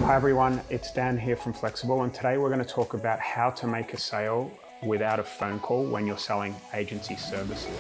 Hi everyone, it's Dan here from Flexxable, and today we're going to talk about how to make a sale without a phone call when you're selling agency services.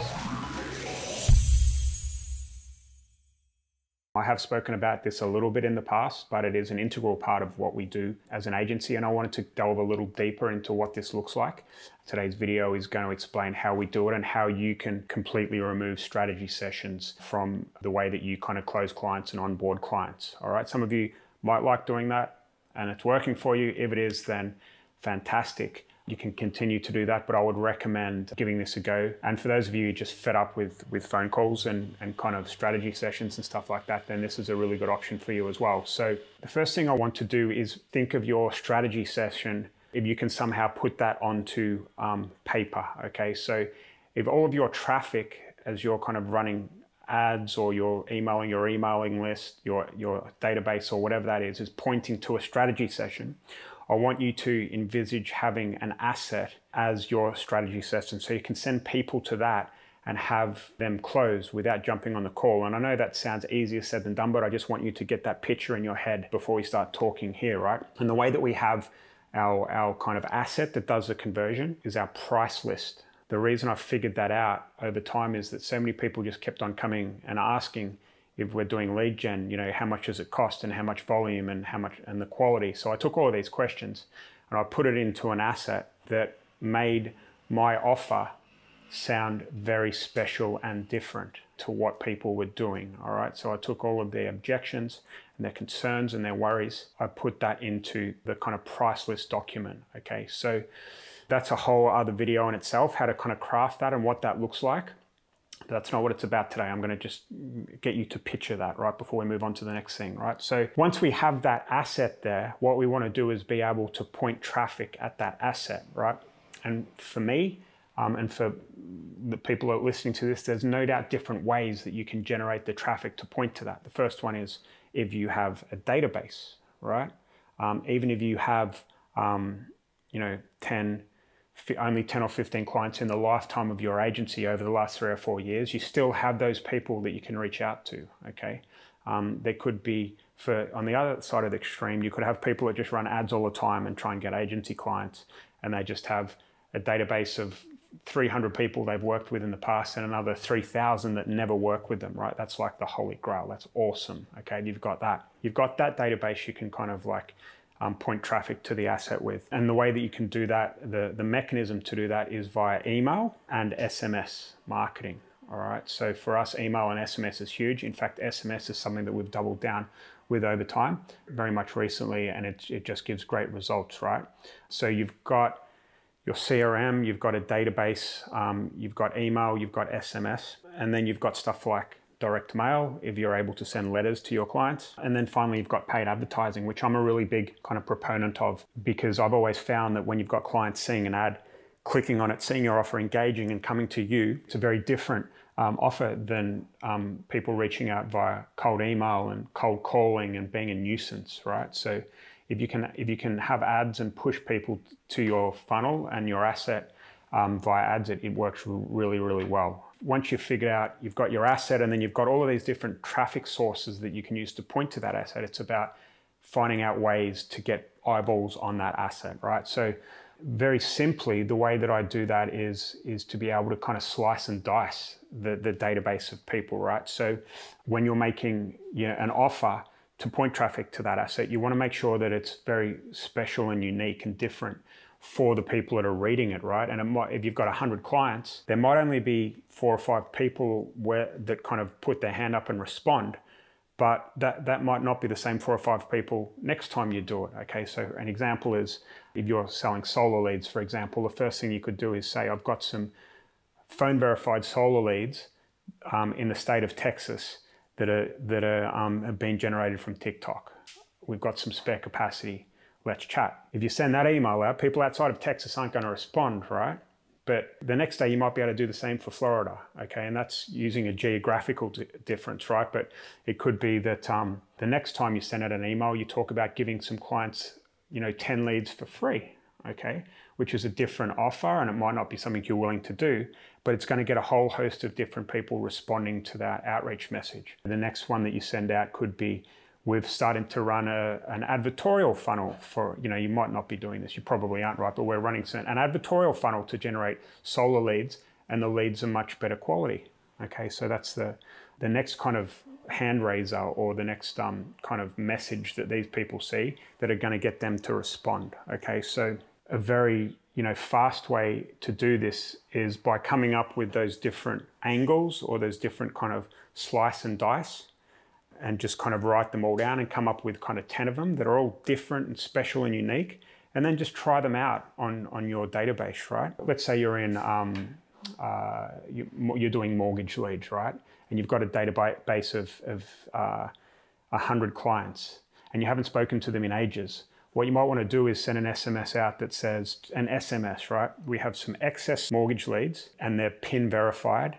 I have spoken about this a little bit in the past, but it is an integral part of what we do as an agency, and I wanted to delve a little deeper into what this looks like. Today's video is going to explain how we do it and how you can completely remove strategy sessions from the way that you kind of close clients and onboard clients. All right, some of you might like doing that and it's working for you. If it is, then fantastic. You can continue to do that, but I would recommend giving this a go. And for those of you just fed up with phone calls and kind of strategy sessions and stuff like that, then this is a really good option for you as well. So the first thing I want to do is think of your strategy session, if you can somehow put that onto paper, okay? So if all of your traffic, as you're kind of running ads or you're emailing your emailing list, your database or whatever that is pointing to a strategy session, I want you to envisage having an asset as your strategy session so you can send people to that and have them close without jumping on the call. And I know that sounds easier said than done, but I just want you to get that picture in your head before we start talking here, right? And the way that we have our kind of asset that does the conversion is our price list. The reason I figured that out over time is that so many people just kept on coming and asking if we're doing lead gen, you know, how much does it cost and how much volume and how much and the quality. So I took all of these questions and I put it into an asset that made my offer sound very special and different to what people were doing. All right. So I took all of their objections and their concerns and their worries. I put that into the kind of price list document. Okay. So that's a whole other video in itself, how to kind of craft that and what that looks like. That's not what it's about today. I'm going to just get you to picture that right before we move on to the next thing, right? So once we have that asset there, what we want to do is be able to point traffic at that asset, right? And for me, and for the people that are listening to this, there's no doubt different ways that you can generate the traffic to point to that. The first one is if you have a database, right? Even if you have, you know, only 10 or 15 clients in the lifetime of your agency over the last 3 or 4 years, you still have those people that you can reach out to, okay? There could be, on the other side of the extreme, you could have people that just run ads all the time and try and get agency clients, and they just have a database of 300 people they've worked with in the past and another 3,000 that never work with them, right? That's like the holy grail. That's awesome, okay? You've got that. You've got that database you can kind of like point traffic to the asset with. And the way that you can do that, the mechanism to do that is via email and SMS marketing. All right. So for us, email and SMS is huge. In fact, SMS is something that we've doubled down with over time, very much recently, and it just gives great results, right? So you've got your CRM, you've got a database, you've got email, you've got SMS, and then you've got stuff like direct mail if you're able to send letters to your clients. And then finally, you've got paid advertising, which I'm a really big kind of proponent of, because I've always found that when you've got clients seeing an ad, clicking on it, seeing your offer, engaging and coming to you, it's a very different offer than people reaching out via cold email and cold calling and being a nuisance, right? So if you can have ads and push people to your funnel and your asset via ads, it works really, really well. Once you've figured out you've got your asset and then you've got all of these different traffic sources that you can use to point to that asset, it's about finding out ways to get eyeballs on that asset, right? So very simply, the way that I do that is to be able to kind of slice and dice the database of people, right? So when you're making an offer to point traffic to that asset, you want to make sure that it's very special and unique and different for the people that are reading it, right? And if you've got 100 clients, there might only be 4 or 5 people that kind of put their hand up and respond, but that might not be the same 4 or 5 people next time you do it, okay? So an example is if you're selling solar leads, for example, the first thing you could do is say, I've got some phone verified solar leads in the state of Texas that have been generated from TikTok. We've got some spare capacity. Let's chat. If you send that email out, people outside of Texas aren't going to respond, right? But the next day you might be able to do the same for Florida, okay? And that's using a geographical difference, right? But it could be that the next time you send out an email, you talk about giving some clients, 10 leads for free, okay? Which is a different offer, and it might not be something you're willing to do, but it's going to get a whole host of different people responding to that outreach message. The next one that you send out could be, We've started to run an advertorial funnel for, you might not be doing this, you probably aren't, right? But we're running an advertorial funnel to generate solar leads, and the leads are much better quality. Okay, so that's the next kind of hand raiser, or the next kind of message that these people see that are going to get them to respond. Okay, so a very fast way to do this is by coming up with those different angles, or those different kind of slice and dice, and just kind of write them all down and come up with kind of 10 of them that are all different and special and unique, and then just try them out on your database, right? Let's say you're in, you're doing mortgage leads, right? And you've got a database of 100 clients, and you haven't spoken to them in ages. What you might want to do is send an SMS out that says, an SMS, right? We have some excess mortgage leads and they're PIN verified,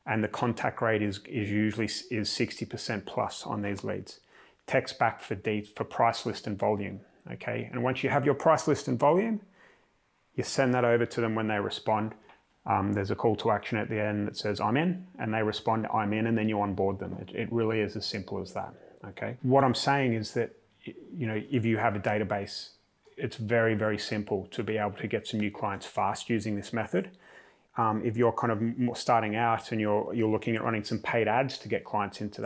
and the contact rate is usually 60% plus on these leads. Text back for price list and volume, okay? And once you have your price list and volume, you send that over to them when they respond. There's a call to action at the end that says, I'm in, and they respond, I'm in, and then you onboard them. It really is as simple as that, okay? What I'm saying is that, if you have a database, it's very, very simple to be able to get some new clients fast using this method. If you're kind of starting out and you're looking at running some paid ads to get clients into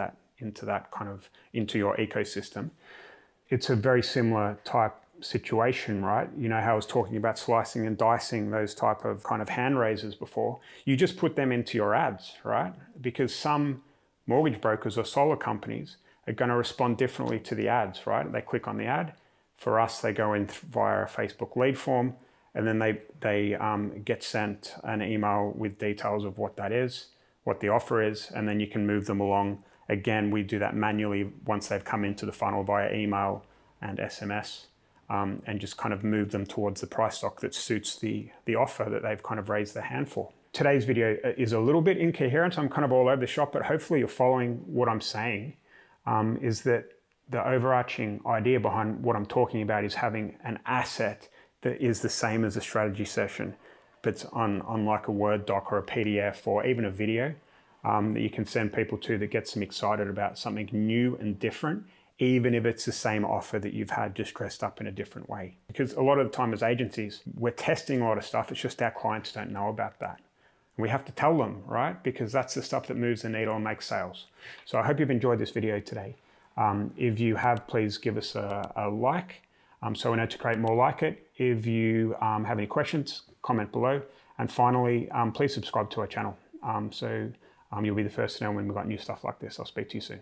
your ecosystem, it's a very similar type situation, right? You know how I was talking about slicing and dicing those type of kind of hand raisers before. You just put them into your ads, right? Because some mortgage brokers or solar companies are going to respond differently to the ads, right? They click on the ad. For us, they go in via a Facebook lead form, and then they get sent an email with details of what that is, what the offer is, and then you can move them along. Again, we do that manually once they've come into the funnel via email and SMS, and just kind of move them towards the price stock that suits the offer that they've kind of raised their hand for. Today's video is a little bit incoherent. I'm kind of all over the shop, but hopefully you're following what I'm saying. Is that the overarching idea behind what I'm talking about is having an asset that is the same as a strategy session, but it's on like a Word doc or a PDF or even a video that you can send people to that gets them excited about something new and different, even if it's the same offer that you've had just dressed up in a different way. Because a lot of the time as agencies, we're testing a lot of stuff. It's just our clients don't know about that. We have to tell them, right? Because that's the stuff that moves the needle and makes sales. So I hope you've enjoyed this video today. If you have, please give us a like, so we know to create more like it. If you have any questions, comment below. And finally, please subscribe to our channel. So you'll be the first to know when we've got new stuff like this. I'll speak to you soon.